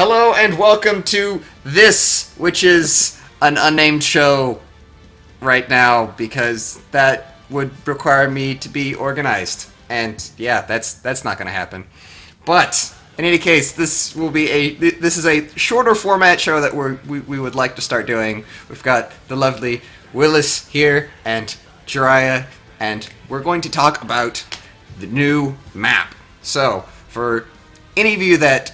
Hello and welcome to this, which is an unnamed show right now because that would require me to be organized. And yeah, that's not going to happen. But in any case, this is a shorter format show that we would like to start doing. We've got the lovely Willus here and Jiraiya, and we're going to talk about the new map. So, for any of you that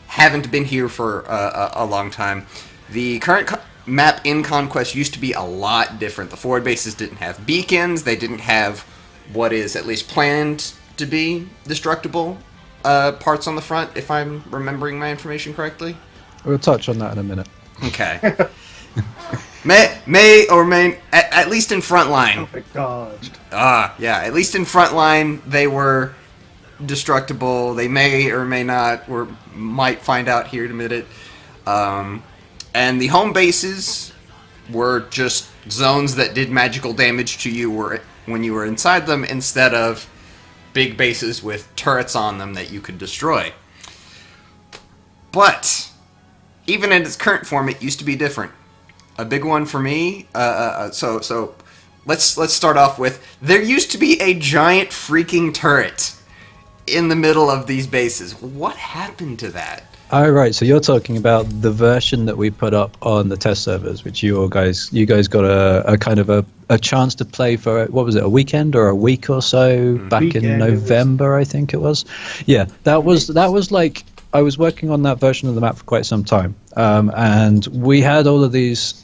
haven't been here for a long time, the current map in Conquest used to be a lot different. The forward bases didn't have beacons. They didn't have what is at least planned to be destructible parts on the front, if I'm remembering my information correctly. We'll touch on that in a minute. Okay. may or may, at least in frontline. Oh my god. Yeah, at least in frontline, they were destructible. They may or may not, or might find out here in a minute. And the home bases were just zones that did magical damage to you when you were inside them, instead of big bases with turrets on them that you could destroy. But even in its current form, it used to be different. A big one for me. So let's start off with, there used to be a giant freaking turret in the middle of these bases. What happened to that? Oh, right. So you're talking about the version that we put up on the test servers, which you guys got a kind of a chance to play for, what was it, a weekend or a week or so back in November, I think it was. Yeah, that was like, I was working on that version of the map for quite some time. And we had all of these,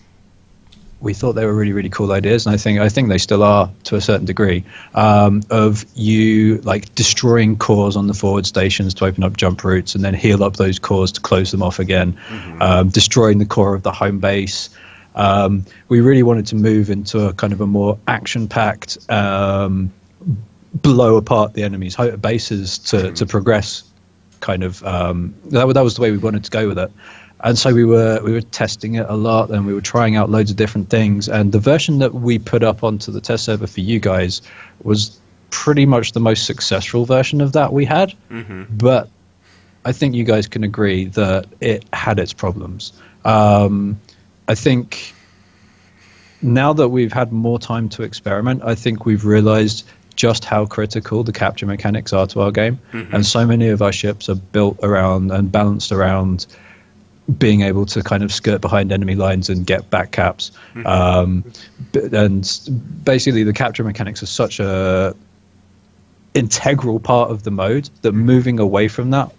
we thought they were really, really cool ideas, and I think they still are to a certain degree, of you like destroying cores on the forward stations to open up jump routes and then heal up those cores to close them off again, destroying the core of the home base. We really wanted to move into a kind of a more action-packed, blow apart the enemy's bases to progress kind of, that was the way we wanted to go with it. And so we were testing it a lot, and we were trying out loads of different things. And the version that we put up onto the test server for you guys was pretty much the most successful version of that we had. But I think you guys can agree that it had its problems. I think now that we've had more time to experiment, I think we've realized just how critical the capture mechanics are to our game. And so many of our ships are built around and balanced around being able to kind of skirt behind enemy lines and get back caps. And basically the capture mechanics are such a integral part of the mode that moving away from that,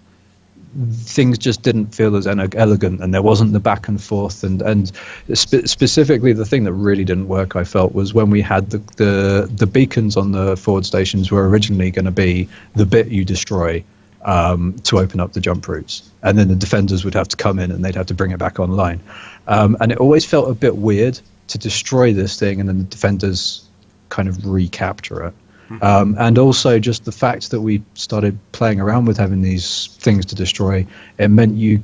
things just didn't feel as elegant, and there wasn't the back and forth. And specifically the thing that really didn't work, I felt, was when we had the beacons on the forward stations were originally going to be the bit you destroy to open up the jump routes, and then the defenders would have to come in and they'd have to bring it back online, and it always felt a bit weird to destroy this thing and then the defenders kind of recapture it. And also just the fact that we started playing around with having these things to destroy, it meant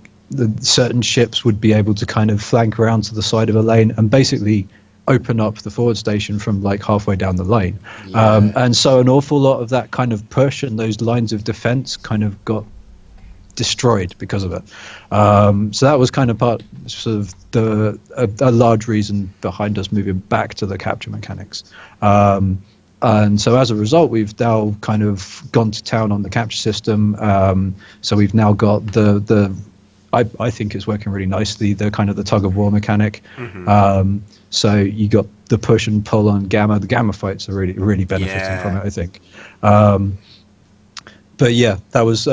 certain ships would be able to kind of flank around to the side of a lane and basically open up the forward station from like halfway down the lane. And so an awful lot of that kind of push and those lines of defense kind of got destroyed because of it. So that was kind of sort of a large reason behind us moving back to the capture mechanics. And so as a result, we've now kind of gone to town on the capture system. So we've now got I think it's working really nicely, the kind of the tug of war mechanic. So you got the push and pull on Gamma. The Gamma fights are really, really benefiting from it, I think. But yeah, that was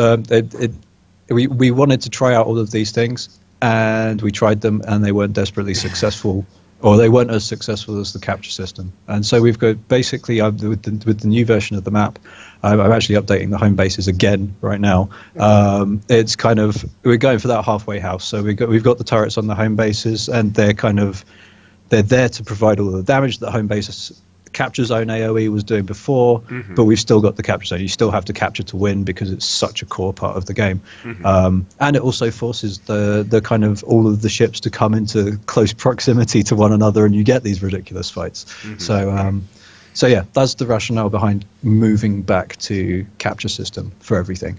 we wanted to try out all of these things, and we tried them, and they weren't desperately successful, or they weren't as successful as the capture system. And so we've got basically with the new version of the map, I'm actually updating the home bases again right now. It's kind of, we're going for that halfway house. So we've got the turrets on the home bases, and they're there to provide all of the damage that home base capture zone AoE was doing before, but we've still got the capture zone. You still have to capture to win because it's such a core part of the game. And it also forces the kind of all of the ships to come into close proximity to one another, and you get these ridiculous fights. So yeah, that's the rationale behind moving back to capture system for everything.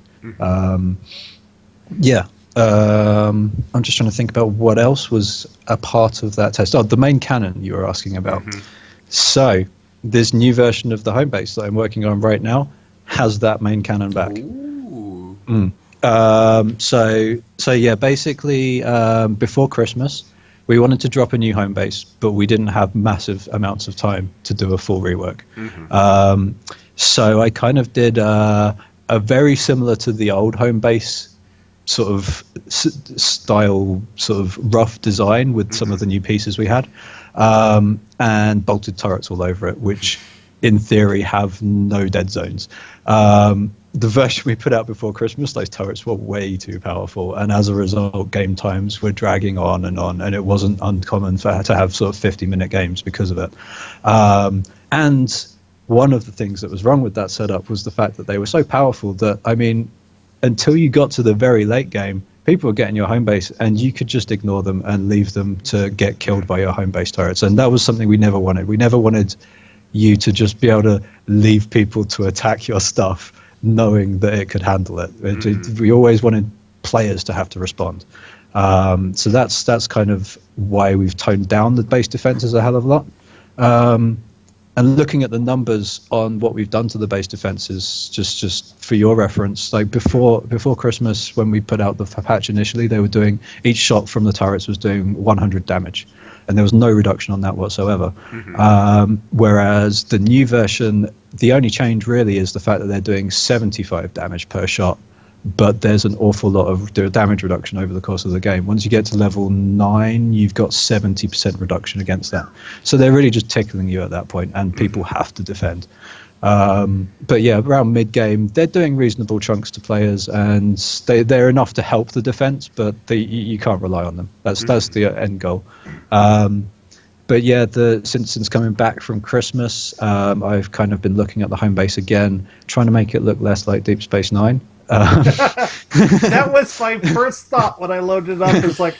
I'm just trying to think about what else was a part of that test. Oh, the main cannon you were asking about. So this new version of the home base that I'm working on right now has that main cannon back. Ooh. So yeah, basically before Christmas, we wanted to drop a new home base, but we didn't have massive amounts of time to do a full rework. So I kind of did a very similar to the old home base sort of style, sort of rough design with some of the new pieces we had, and bolted turrets all over it, which in theory have no dead zones. The version we put out before Christmas, those turrets were way too powerful, and as a result, game times were dragging on, and it wasn't uncommon to have sort of 50-minute games because of it. And one of the things that was wrong with that setup was the fact that they were so powerful that, I mean, until you got to the very late game, people were getting your home base, and you could just ignore them and leave them to get killed by your home base turrets. And that was something we never wanted. We never wanted you to just be able to leave people to attack your stuff knowing that it could handle it. We always wanted players to have to respond. So that's kind of why we've toned down the base defenses a hell of a lot. And looking at the numbers on what we've done to the base defenses, just for your reference, like before Christmas, when we put out the patch initially, they were doing, each shot from the turrets was doing 100 damage, and there was no reduction on that whatsoever. Whereas the new version, the only change really is the fact that they're doing 75 damage per shot, but there's an awful lot of damage reduction over the course of the game. Once you get to level 9, you've got 70% reduction against that. So they're really just tickling you at that point, and people have to defend. But yeah, around mid-game, they're doing reasonable chunks to players, and they're enough to help the defense, but you can't rely on them. That's the end goal. But yeah, since coming back from Christmas, I've kind of been looking at the home base again, trying to make it look less like Deep Space Nine. That was my first thought when I loaded it up. It's like,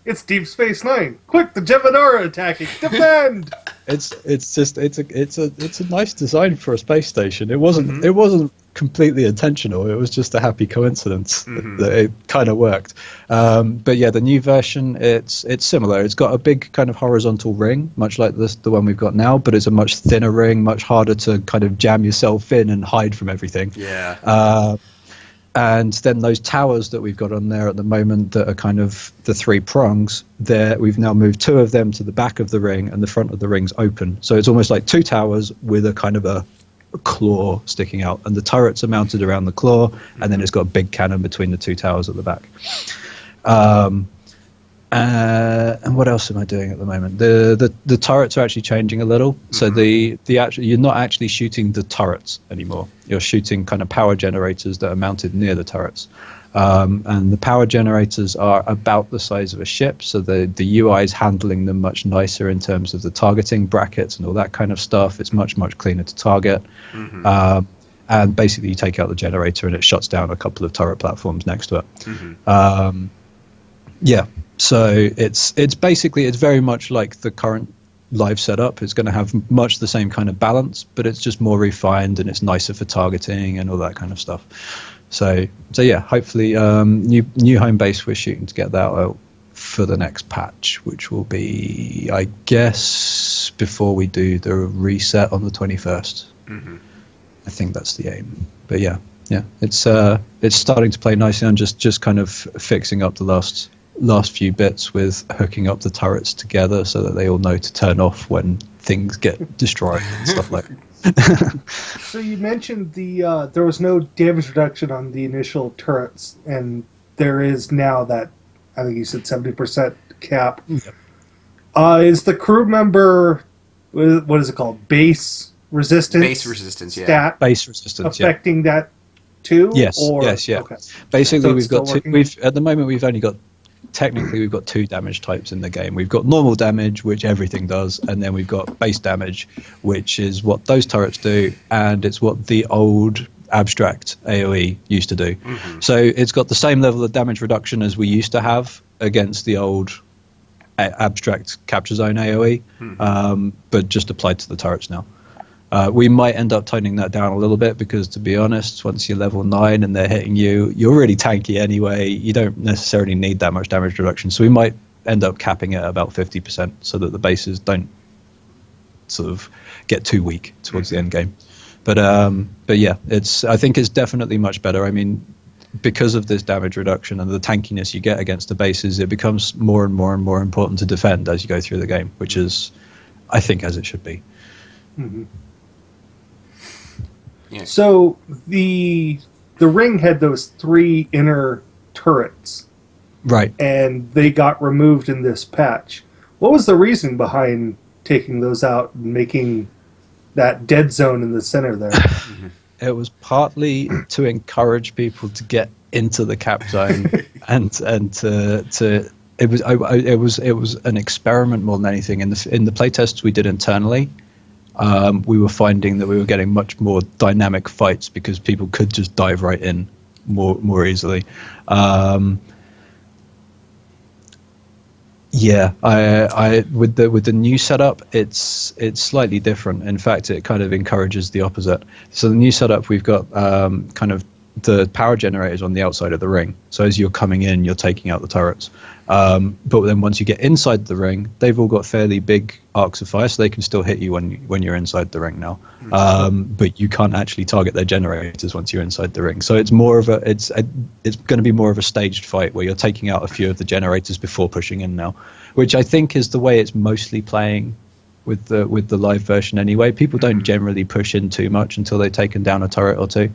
it's Deep Space Nine. Quick, the Gemini attacking. Defend. It's a nice design for a space station. It wasn't completely intentional. It was just a happy coincidence that it kind of worked. But yeah, the new version, it's similar. It's got a big kind of horizontal ring, much like the one we've got now, but it's a much thinner ring, much harder to kind of jam yourself in and hide from everything. Yeah. And then those towers that we've got on there at the moment that are kind of the 3 prongs, we've now moved 2 of them to the back of the ring, and the front of the ring's open. So it's almost like 2 towers with a kind of a claw sticking out, and the turrets are mounted around the claw, and then it's got a big cannon between the 2 towers at the back. And what else am I doing at the moment? The turrets are actually changing a little. So you're not actually shooting the turrets anymore. You're shooting kind of power generators that are mounted near the turrets. And the power generators are about the size of a ship, so the UI is handling them much nicer in terms of the targeting brackets and all that kind of stuff. It's much cleaner to target. And basically you take out the generator and it shuts down a couple of turret platforms next to it. Yeah, so it's very much like the current live setup. It's going to have much the same kind of balance, but it's just more refined and it's nicer for targeting and all that kind of stuff. So yeah, hopefully new home base, we're shooting to get that out for the next patch, which will be, I guess, before we do the reset on the 21st. I think that's the aim. But yeah, it's starting to play nicely. I'm just kind of fixing up the last few bits with hooking up the turrets together so that they all know to turn off when things get destroyed and stuff like that. So you mentioned there was no damage reduction on the initial turrets, and there is now that, I think you said 70% cap. Is the crew member, what is it called, base resistance? Base resistance, yeah. Stat Base resistance, affecting that too? Yes, or, yes, yeah. Okay. Basically, So we've got at the moment we've only got, technically we've got 2 damage types in the game. We've got normal damage, which everything does, and then we've got base damage, which is what those turrets do, and it's what the old abstract AoE used to do. So it's got the same level of damage reduction as we used to have against the old abstract capture zone AoE, but just applied to the turrets now. We might end up toning that down a little bit because, to be honest, once you're level 9 and they're hitting you, you're really tanky anyway. You don't necessarily need that much damage reduction. So we might end up capping it at about 50% so that the bases don't sort of get too weak towards the end game. But yeah, I think it's definitely much better. I mean, because of this damage reduction and the tankiness you get against the bases, it becomes more and more and more important to defend as you go through the game, which is, I think, as it should be. Mm-hmm. Yeah. So the ring had those 3 inner turrets, Right. and they got removed in this patch. What was the reason behind taking those out and making that dead zone in the center there? It was partly to encourage people to get into the cap zone, and to it was an experiment more than anything. In the playtests we did internally, we were finding that we were getting much more dynamic fights because people could just dive right in more easily. Yeah, I with the new setup, it's slightly different. In fact, it kind of encourages the opposite. So the new setup, we've got kind of the power generators on the outside of the ring. So as you're coming in, you're taking out the turrets. But then once you get inside the ring, they've all got fairly big arcs of fire, so they can still hit you when you're inside the ring now. But you can't actually target their generators once you're inside the ring. So it's more of it's going to be more of a staged fight where you're taking out a few of the generators before pushing in now, which I think is the way it's mostly playing with the live version anyway. People don't generally push in too much until they've taken down a turret or two.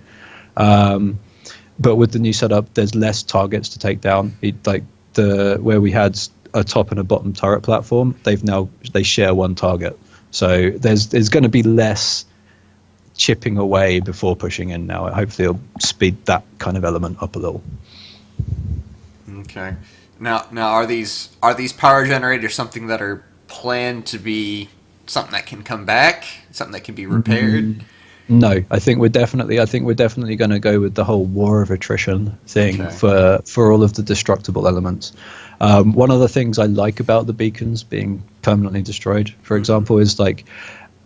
But with the new setup, there's less targets to take down. Where we had a top and a bottom turret platform, they share one target. So there's going to be less chipping away before pushing in now. Hopefully it'll speed that kind of element up a little. Okay. Now are these power generators something that are planned to be something that can come back, something that can be repaired? No, I think we're definitely going to go with the whole war of attrition thing for all of the destructible elements. One of the things I like about the beacons being permanently destroyed, for example, is like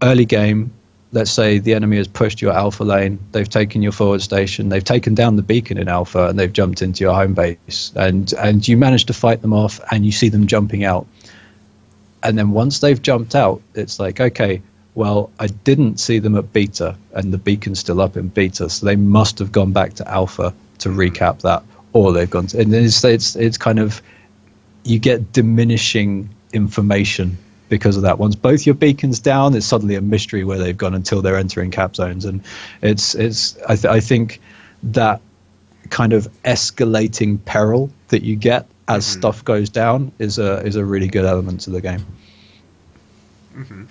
early game. Let's say the enemy has pushed your alpha lane, they've taken your forward station, they've taken down the beacon in alpha, and they've jumped into your home base, and you manage to fight them off, and you see them jumping out. And then once they've jumped out, it's like, okay, well, I didn't see them at beta, and the beacon's still up in beta, so they must have gone back to alpha to recap that, or they've gone to, and it's kind of, you get diminishing information because of that. Once both your beacons down, it's suddenly a mystery where they've gone until they're entering cap zones, and I think that kind of escalating peril that you get as stuff goes down is a really good element to the game.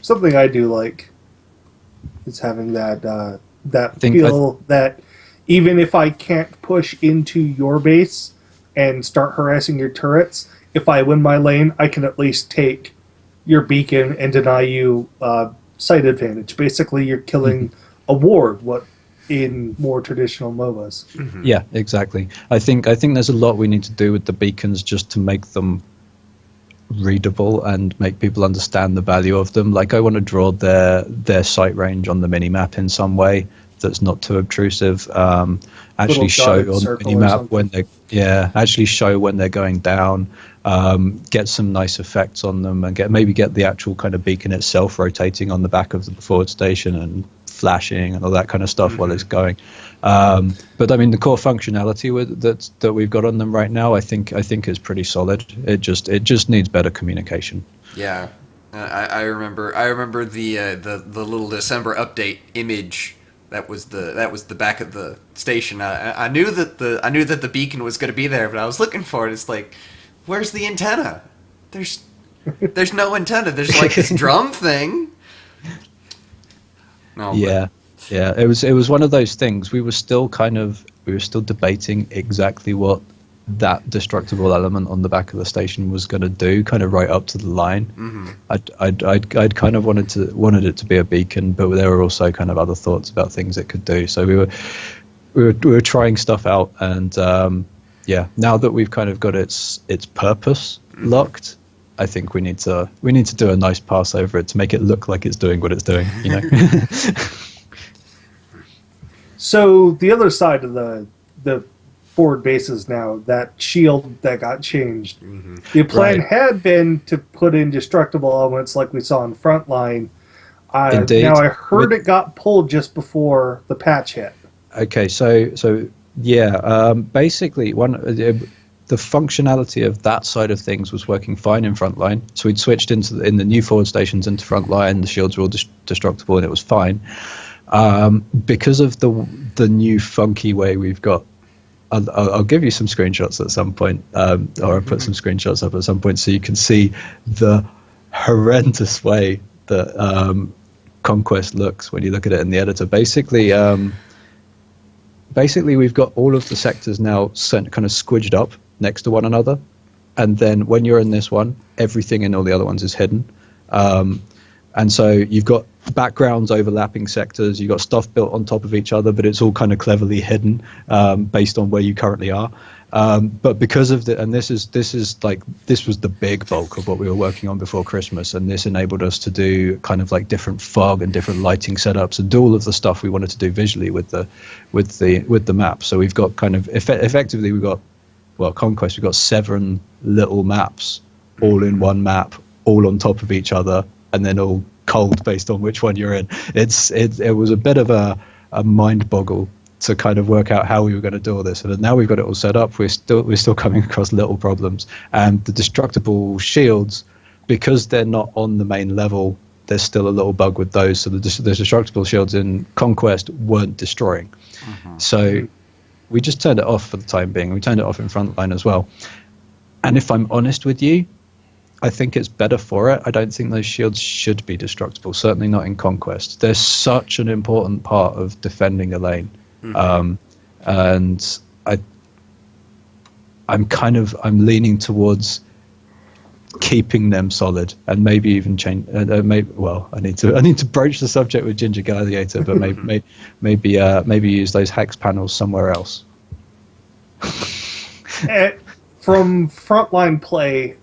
Something I do like is having that feel that even if I can't push into your base and start harassing your turrets, if I win my lane, I can at least take your beacon and deny you site advantage. Basically, you're killing a ward, what in more traditional MOBAs. Yeah, exactly. I think there's a lot we need to do with the beacons just to make them readable and make people understand the value of them. Like, I want to draw their sight range on the minimap in some way that's not too obtrusive. Actually show on the minimap when they're going down. Get some nice effects on them, and get the actual kind of beacon itself rotating on the back of the forward station and flashing and all that kind of stuff while it's going. But I mean, the core functionality that we've got on them right now, I think is pretty solid. It just needs better communication. Yeah, I remember the little December update image. That was the back of the station. I knew that the beacon was going to be there, but I was looking for it. It's like, where's the antenna? There's no antenna. There's like this drum thing. No. Yeah. It was one of those things. We were still debating exactly what that destructible element on the back of the station was going to do, kind of right up to the line. I'd kind of wanted it to be a beacon, but there were also kind of other thoughts about things it could do. So we were trying stuff out, and now that we've kind of got its purpose locked, I think we need to do a nice pass over it to make it look like it's doing what it's doing. So the other side of the forward bases now, that shield that got changed. Mm-hmm. The plan had been to put in destructible elements like we saw in Frontline. Now I heard it got pulled just before the patch hit. Okay, so yeah, basically the functionality of that side of things was working fine in Frontline. So we'd switched in the new forward stations into Frontline. The shields were all destructible and it was fine. Because of the new funky way we've got, I'll give you some screenshots at some point, or I'll put some screenshots up at some point so you can see the horrendous way that Conquest looks when you look at it in the editor. Basically, we've got all of the sectors now kind of squidged up next to one another, and then when you're in this one, everything in all the other ones is hidden. And so you've got backgrounds overlapping sectors, you've got stuff built on top of each other, but it's all kind of cleverly hidden based on where you currently are. But because of this was the big bulk of what we were working on before Christmas, and this enabled us to do kind of like different fog and different lighting setups and do all of the stuff we wanted to do visually with the map. So we've got kind of effectively Conquest, we've got 7 little maps all in one map, all on top of each other, and then all cold based on which one you're in. It was a bit of a mind boggle to kind of work out how we were going to do all this. And now we've got it all set up, we're still coming across little problems. And the destructible shields, because they're not on the main level, there's still a little bug with those. So the destructible shields in Conquest weren't destroying. Mm-hmm. So we just turned it off for the time being. We turned it off in Frontline as well. And if I'm honest with you, I think it's better for it. I don't think those shields should be destructible, certainly not in Conquest. They're such an important part of defending a lane. Mm-hmm. And I'm leaning towards keeping them solid and maybe even change. I need to broach the subject with Ginger Gladiator, but maybe use those hex panels somewhere else. From Frontline play,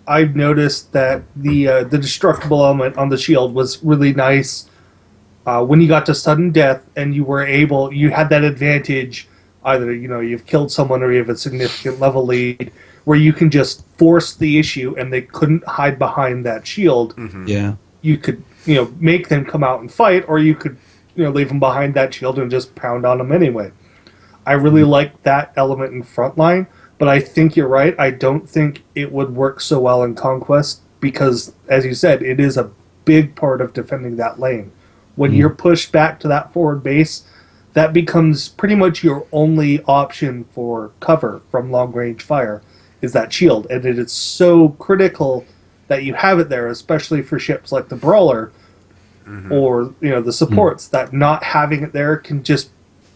I've noticed that the destructible element on the shield was really nice. When you got to sudden death and you had that advantage, either you've killed someone or you have a significant level lead, where you can just force the issue and they couldn't hide behind that shield. Mm-hmm. Yeah, you could make them come out and fight, or you could leave them behind that shield and just pound on them anyway. I really like that element in Frontline. But I think you're right. I don't think it would work so well in Conquest because, as you said, it is a big part of defending that lane. When you're pushed back to that forward base, that becomes pretty much your only option for cover from long-range fire, is that shield. And it is so critical that you have it there, especially for ships like the Brawler or the supports, that not having it there can just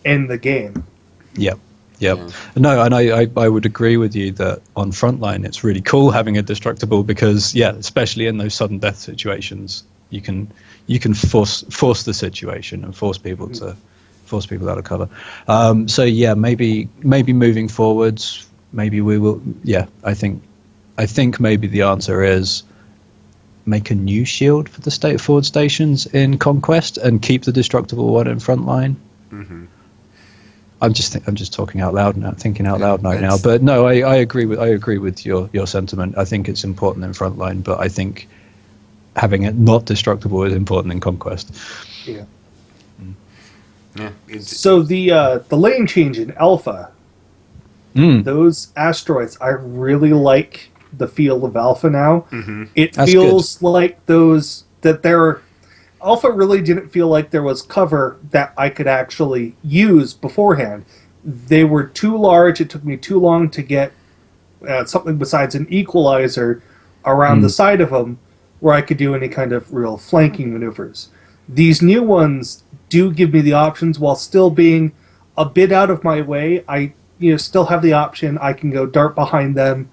end the game. Yep. Yep. Yeah. No, and I would agree with you that on Frontline it's really cool having a destructible because, especially in those sudden death situations, you can force the situation and force people out of cover. So maybe moving forwards, maybe we will. Yeah, I think maybe the answer is make a new shield for the forward stations in Conquest and keep the destructible one in Frontline. Mm-hmm. I'm just talking out loud now, thinking out loud right now. But no, I agree with your sentiment. I think it's important in Frontline, but I think having it not destructible is important in Conquest. Yeah. Yeah. So the lane change in Alpha, those asteroids, I really like the feel of Alpha now. Mm-hmm. It feels good. Like they're. Alpha really didn't feel like there was cover that I could actually use beforehand. They were too large. It took me too long to get something besides an equalizer around the side of them where I could do any kind of real flanking maneuvers. These new ones do give me the options while still being a bit out of my way. I still have the option. I can go dart behind them.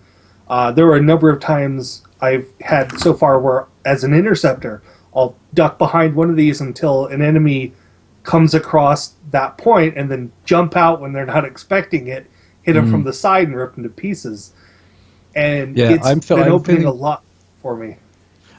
There were a number of times I've had so far where, as an interceptor, I'll duck behind one of these until an enemy comes across that point and then jump out when they're not expecting it, hit them from the side and rip them to pieces. and Yeah, it's been opening a lot for me.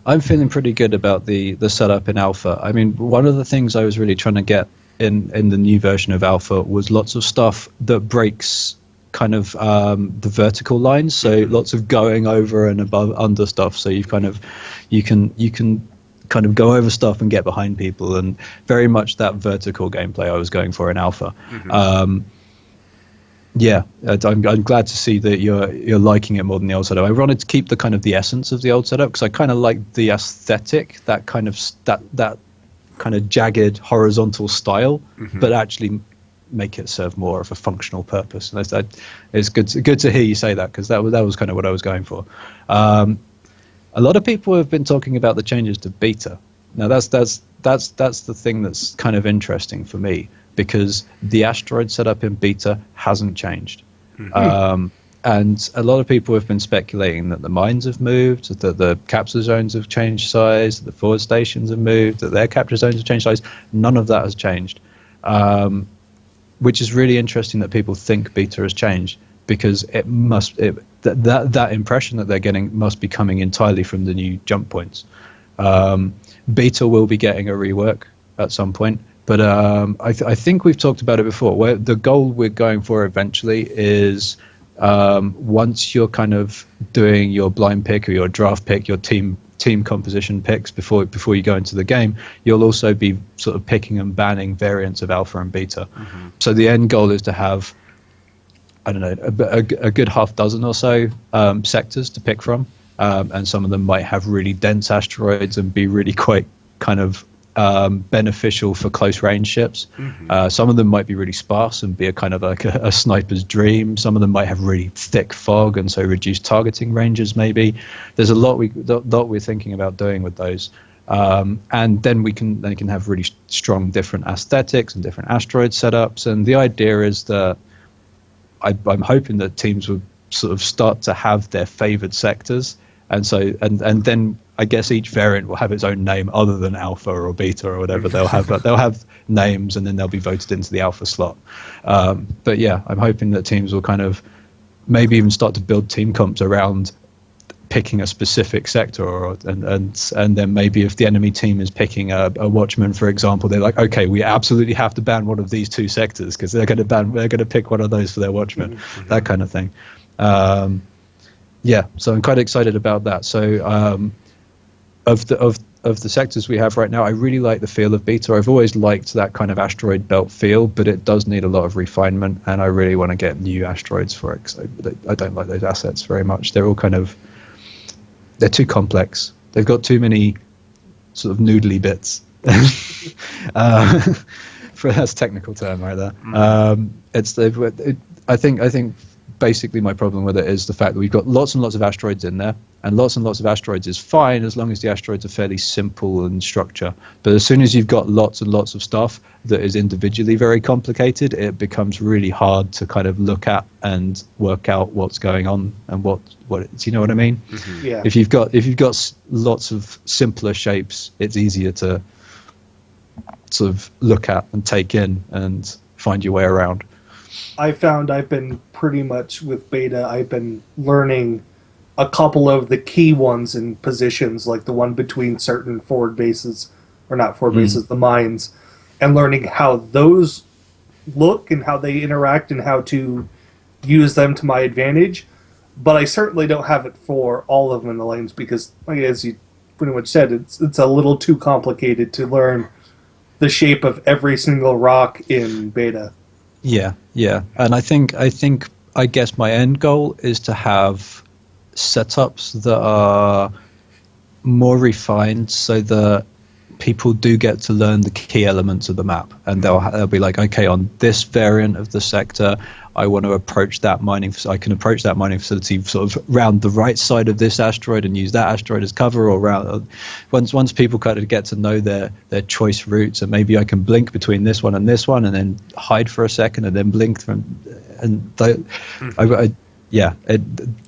I'm feeling pretty good about the setup in alpha. I mean, one of the things I was really trying to get in the new version of alpha was lots of stuff that breaks kind of the vertical lines. So lots of going over and above under stuff. So you can kind of go over stuff and get behind people, and very much that vertical gameplay I was going for in alpha. Yeah, I'm glad to see that you're liking it more than the old setup. I wanted to keep the kind of the essence of the old setup because I kind of like the aesthetic, that kind of that kind of jagged horizontal style, but actually make it serve more of a functional purpose. And it's good to hear you say that, because that was kind of what I was going for. A lot of people have been talking about the changes to beta. Now that's the thing that's kind of interesting for me, because the asteroid setup in beta hasn't changed. And a lot of people have been speculating that the mines have moved, that the capture zones have changed size, that the forward stations have moved, that their capture zones have changed size. None of that has changed, which is really interesting that people think beta has changed, because that impression that they're getting must be coming entirely from the new jump points. Beta will be getting a rework at some point, but I think we've talked about it before, where the goal we're going for eventually is, once you're kind of doing your blind pick or your draft pick, your team composition picks before you go into the game, you'll also be sort of picking and banning variants of alpha and beta. So the end goal is to have, I don't know, a good half dozen or so sectors to pick from, and some of them might have really dense asteroids and be really quite kind of beneficial for close range ships. Some of them might be really sparse and be a kind of like a sniper's dream. Some of them might have really thick fog and so reduced targeting ranges. Maybe there's a lot we're thinking about doing with those, and then we can have really strong different aesthetics and different asteroid setups. And the idea is that I'm hoping that teams will sort of start to have their favored sectors, and then I guess each variant will have its own name other than alpha or beta or whatever. They'll have names, and then they'll be voted into the alpha slot. But yeah, I'm hoping that teams will kind of maybe even start to build team comps around picking a specific sector, and then maybe if the enemy team is picking a watchman, for example, they're like, okay, we absolutely have to ban one of these two sectors because they're going to pick one of those for their watchman, that kind of thing. Yeah, so I'm quite excited about that. So of the sectors we have right now, I really like the feel of beta. I've always liked that kind of asteroid belt feel, but it does need a lot of refinement, and I really want to get new asteroids for it, because I don't like those assets very much. They're all they're too complex. They've got too many sort of noodly bits. That's a technical term right there. I think basically my problem with it is the fact that we've got lots and lots of asteroids in there, and lots of asteroids is fine as long as the asteroids are fairly simple in structure. But as soon as you've got lots and lots of stuff that is individually very complicated, it becomes really hard to kind of look at and work out what's going on and what do you know what I mean? Yeah. If you've got lots of simpler shapes, it's easier to sort of look at and take in and find your way around. I found I've been pretty much with beta, I've been learning a couple of the key ones in positions, like the one between certain forward bases, or not forward bases, the mines, and learning how those look and how they interact and how to use them to my advantage. But I certainly don't have it for all of them in the lanes, because, like, as you pretty much said, it's a little too complicated to learn the shape of every single rock in beta. Yeah, and I guess my end goal is to have setups that are more refined, so that people do get to learn the key elements of the map, and they'll be like, okay, on this variant of the sector, I want to approach that mining. I can approach that mining facility sort of round the right side of this asteroid and use that asteroid as cover, or round. Once people kind of get to know their choice routes, and maybe I can blink between this one, and then hide for a second, and then blink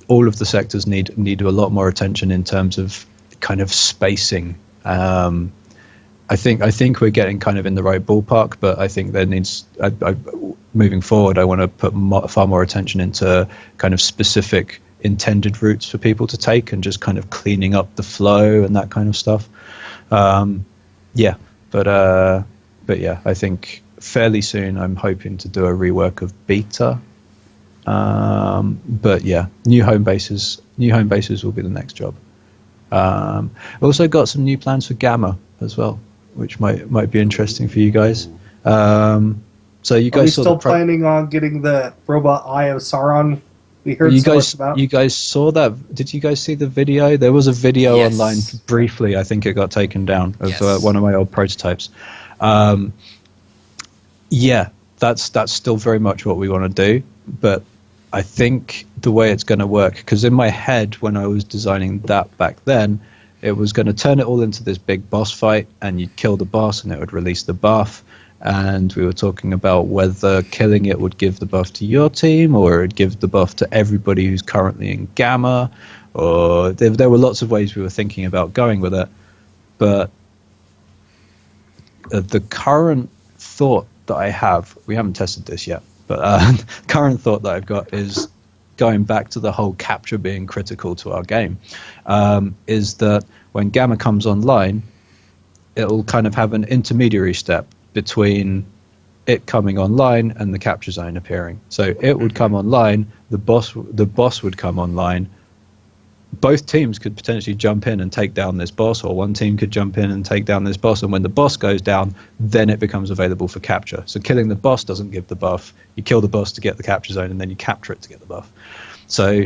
all of the sectors need a lot more attention in terms of kind of spacing. I think we're getting kind of in the right ballpark, but I think there needs. Moving forward, I want to put far more attention into kind of specific intended routes for people to take and just kind of cleaning up the flow and that kind of stuff. Yeah, but yeah, I think fairly soon I'm hoping to do a rework of beta. But yeah, new home bases will be the next job. Also got some new plans for Gamma as well, which might be interesting for you guys. So you guys still planning on getting the robot Eye of Sauron? We heard so much about. You guys saw that? Did you guys see the video? There was a video Yes. online briefly. I think it got taken down of Yes. one of my old prototypes. Yeah, that's still very much what we want to do. But I think the way it's going to work, because in my head when I was designing that back then, it was going to turn it all into this big boss fight, and you'd kill the boss, and it would release the buff. And we were talking about whether killing it would give the buff to your team, or it would give the buff to everybody who's currently in Gamma, or there were lots of ways we were thinking about going with it. But the current thought that I have, we haven't tested this yet, but current thought that I've got is going back to the whole capture being critical to our game, is that when Gamma comes online, it'll kind of have an intermediary step between it coming online and the capture zone appearing. So it would come online, the boss would come online. Both teams could potentially jump in and take down this boss, or one team could jump in and take down this boss, and when the boss goes down, then it becomes available for capture. So killing the boss doesn't give the buff. You kill the boss to get the capture zone, and then you capture it to get the buff. So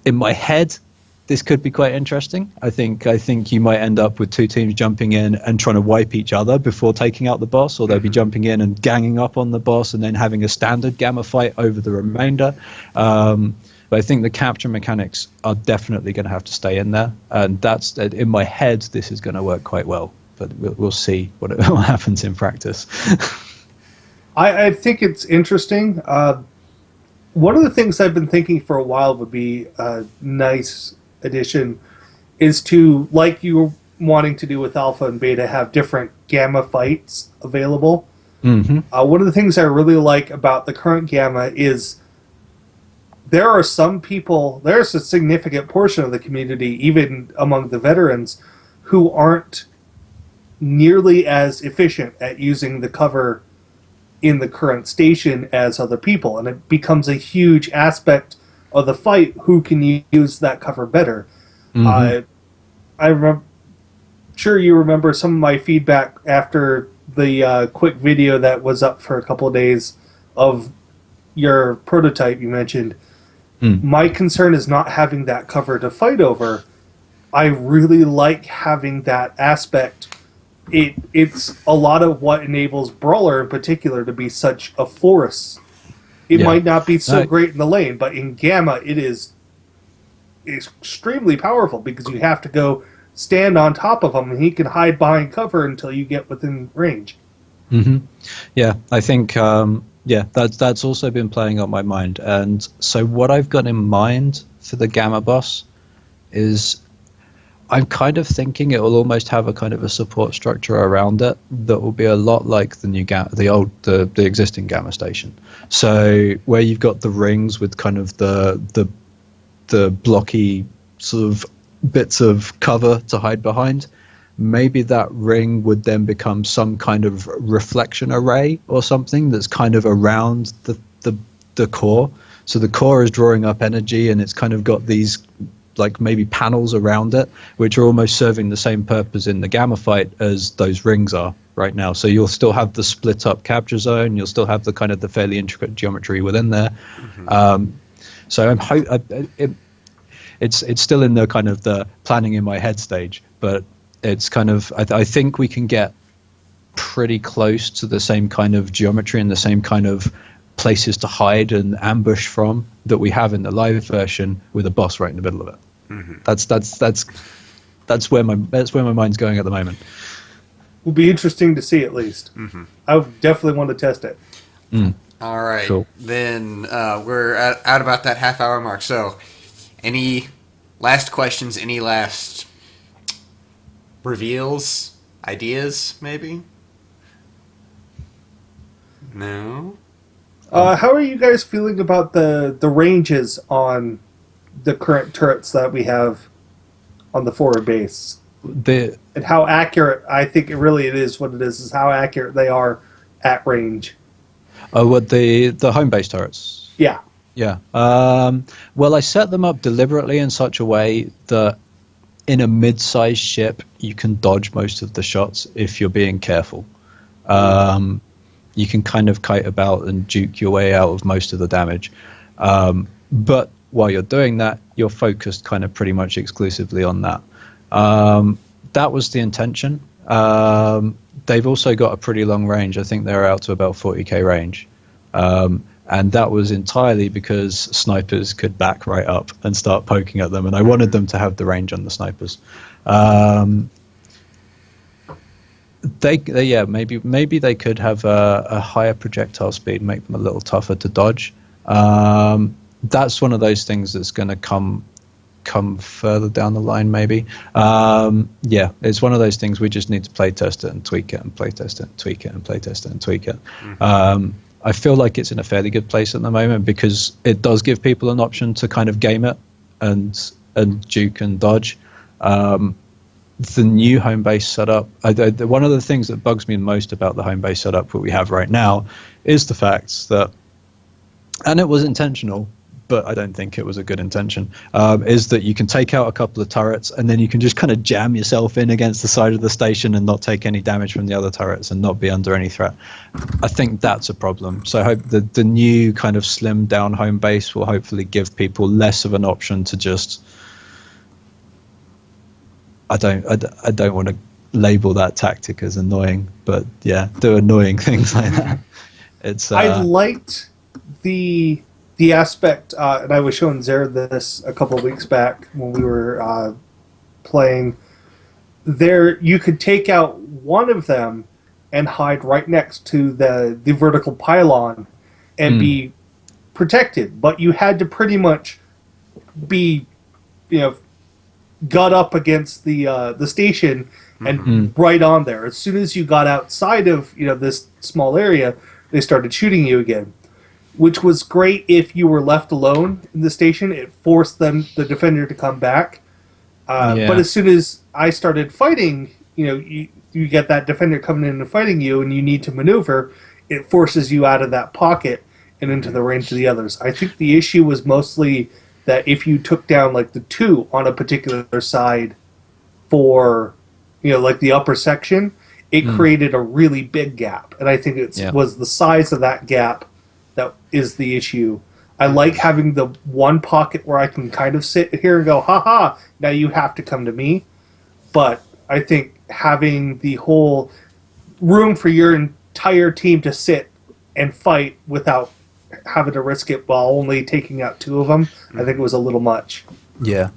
in my head, this could be quite interesting. I think you might end up with two teams jumping in and trying to wipe each other before taking out the boss, or they'll be jumping in and ganging up on the boss and then having a standard Gamma fight over the remainder. But I think the capture mechanics are definitely going to have to stay in there, and that's in my head. This is going to work quite well, but we'll see what happens in practice. I think it's interesting. One of the things I've been thinking for a while would be a nice addition is to, like you were wanting to do with Alpha and Beta, have different Gamma fights available. Mm-hmm. One of the things I really like about the current Gamma is there are some people, there's a significant portion of the community, even among the veterans, who aren't nearly as efficient at using the cover in the current station as other people, and it becomes a huge aspect of the fight who can use that cover better. Mm-hmm. I'm sure you remember some of my feedback after the quick video that was up for a couple of days of your prototype you mentioned. My concern is not having that cover to fight over. I really like having that aspect. It's a lot of what enables Brawler in particular to be such a force. It might not be so great in the lane, but in Gamma it is extremely powerful because you have to go stand on top of him and he can hide behind cover until you get within range. Mm-hmm. Yeah, I think that's also been playing on my mind. And so what I've got in mind for the Gamma boss is I'm kind of thinking it will almost have a kind of a support structure around it that will be a lot like the existing Gamma station. So where you've got the rings with kind of the blocky sort of bits of cover to hide behind, maybe that ring would then become some kind of reflection array or something that's kind of around the core. So the core is drawing up energy, and it's kind of got these like maybe panels around it, which are almost serving the same purpose in the Gamma fight as those rings are right now. So you'll still have the split up capture zone, you'll still have the kind of the fairly intricate geometry within there. Mm-hmm. So it's still in the kind of the planning in my head stage, but it's kind of I think we can get pretty close to the same kind of geometry and the same kind of places to hide and ambush from that we have in the live version, with a boss right in the middle of it. Mm-hmm. That's where my mind's going at the moment. Will be interesting to see, at least. Mm-hmm. I would definitely want to test it. All right, cool. Then we're at about that half-hour mark. So, any last questions? Any last reveals? Ideas? Maybe. No. How are you guys feeling about the ranges on the current turrets that we have on the forward base. The And how accurate, I think it is what it is how accurate they are at range. what the home base turrets? Yeah. Yeah. Well, I set them up deliberately in such a way that in a mid-sized ship, you can dodge most of the shots if you're being careful. You can kind of kite about and juke your way out of most of the damage. But while you're doing that, you're focused kind of pretty much exclusively on that. That was the intention. They've also got a pretty long range. I think they're out to about 40k range. And that was entirely because snipers could back right up and start poking at them, and I wanted them to have the range on the snipers. Maybe they could have a higher projectile speed, make them a little tougher to dodge. That's one of those things that's going to come further down the line, maybe. It's one of those things we just need to play test it and tweak it and play test it and tweak it and play test it and tweak it. I feel like it's in a fairly good place at the moment because it does give people an option to kind of game it and juke and dodge. The new home base setup, one of the things that bugs me most about the home base setup that we have right now is the fact that, and it was intentional, but I don't think it was a good intention, is that you can take out a couple of turrets and then you can just kind of jam yourself in against the side of the station and not take any damage from the other turrets and not be under any threat. I think that's a problem. So I hope the new kind of slimmed down home base will hopefully give people less of an option to just... I don't want to label that tactic as annoying, but yeah, do annoying things like that. I liked the aspect, and I was showing Zared this a couple of weeks back when we were playing. There, you could take out one of them and hide right next to the vertical pylon and be protected, but you had to pretty much be, gut up against the station and right on there. As soon as you got outside of this small area, they started shooting you again, which was great if you were left alone in the station. It forced the defender to come back. But as soon as I started fighting, you get that defender coming in and fighting you, and you need to maneuver. It forces you out of that pocket and into the range of the others. I think the issue was mostly that if you took down like the two on a particular side for, like the upper section, it created a really big gap. And I think it was the size of that gap that is the issue. I like having the one pocket where I can kind of sit here and go, haha, now you have to come to me. But I think having the whole room for your entire team to sit and fight without having to risk it while only taking out two of them, I think it was a little much. Yeah.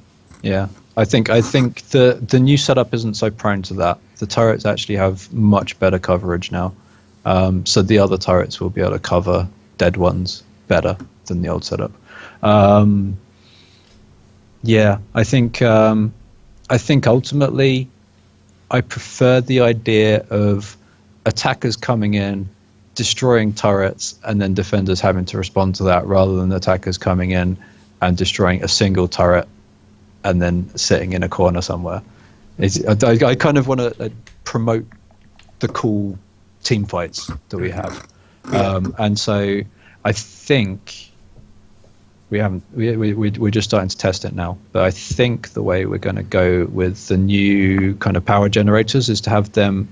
I think the new setup isn't so prone to that. The turrets actually have much better coverage now, so the other turrets will be able to cover dead ones better than the old setup. I think ultimately I prefer the idea of attackers coming in, destroying turrets, and then defenders having to respond to that, rather than attackers coming in and destroying a single turret and then sitting in a corner somewhere. I kind of want to promote the cool team fights that we have, and so I think we're just starting to test it now. But I think the way we're going to go with the new kind of power generators is to have them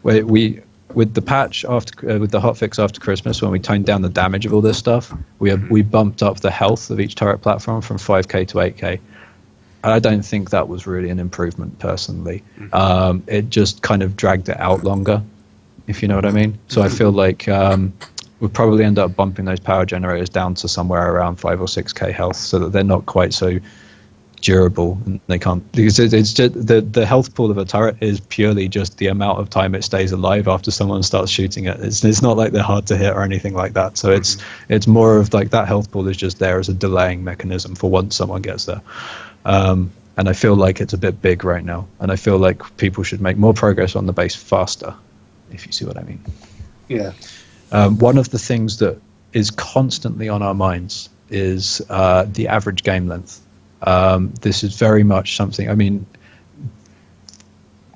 with the patch after with the hotfix after Christmas, when we toned down the damage of all this stuff, we bumped up the health of each turret platform from 5k to 8k. I don't think that was really an improvement personally. It just kind of dragged it out longer, if you know what I mean. So I feel like we'll probably end up bumping those power generators down to somewhere around 5 or 6k health, so that they're not quite so durable, and they can't, because it's just the health pool of a turret is purely just the amount of time it stays alive after someone starts shooting it. It's not like they're hard to hit or anything like that. So it's more of like that health pool is just there as a delaying mechanism for once someone gets there. And I feel like it's a bit big right now, and I feel like people should make more progress on the base faster, if you see what I mean. Yeah. One of the things that is constantly on our minds is the average game length. This is very much something. I mean,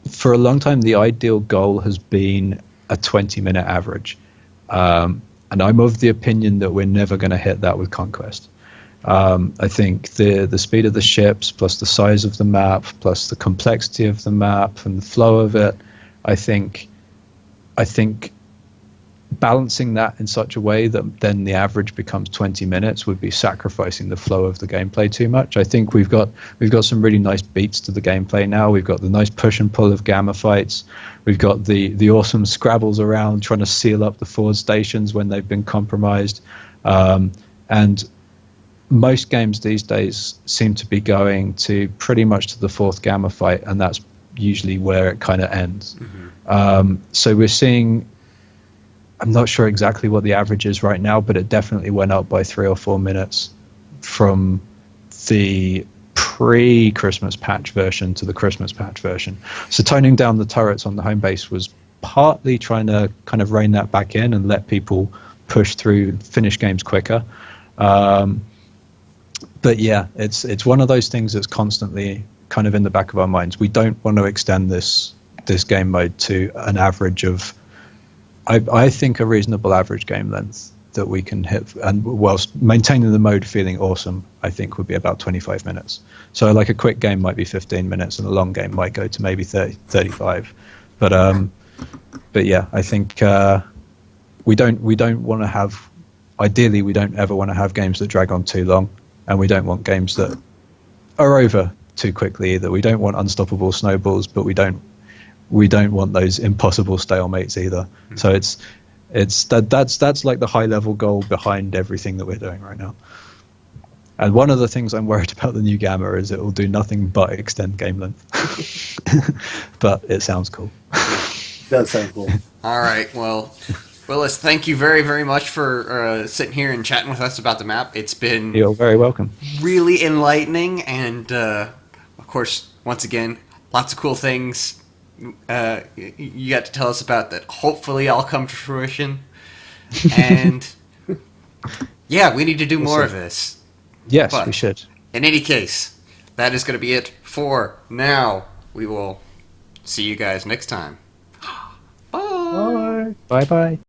for a long time, the ideal goal has been a 20-minute average. And I'm of the opinion that we're never going to hit that with Conquest. I think the speed of the ships, plus the size of the map, plus the complexity of the map and the flow of it, I think balancing that in such a way that then the average becomes 20 minutes would be sacrificing the flow of the gameplay too much. I think we've got some really nice beats to the gameplay now. We've got the nice push and pull of gamma fights. We've got the awesome scrabbles around trying to seal up the forward stations when they've been compromised. And most games these days seem to be going to pretty much to the fourth gamma fight, and that's usually where it kind of ends. So we're seeing, I'm not sure exactly what the average is right now, but it definitely went up by 3 or 4 minutes from the pre-Christmas patch version to the Christmas patch version. So toning down the turrets on the home base was partly trying to kind of rein that back in and let people push through, finish games quicker. But yeah, it's one of those things that's constantly kind of in the back of our minds. We don't want to extend this game mode to an average of, I think a reasonable average game length that we can hit, and whilst maintaining the mode feeling awesome, I think would be about 25 minutes. So like a quick game might be 15 minutes and a long game might go to maybe 30, 35. But yeah, I think we don't want to have, ideally we don't ever want to have games that drag on too long, and we don't want games that are over too quickly either. We don't want unstoppable snowballs, but we don't want those impossible stalemates either. So that's like the high level goal behind everything that we're doing right now. And one of the things I'm worried about the new Gamma is it will do nothing but extend game length. But it sounds cool. Does sound cool. All right, well, Willus, thank you very, very much for sitting here and chatting with us about the map. It's been You're very welcome. really enlightening, and of course, once again, lots of cool things you got to tell us about that hopefully all come to fruition. And yeah, we need to do more of this. Yes, But we should. in any case, that is going to be it for now. We will see you guys next time. Bye. Bye. Bye bye.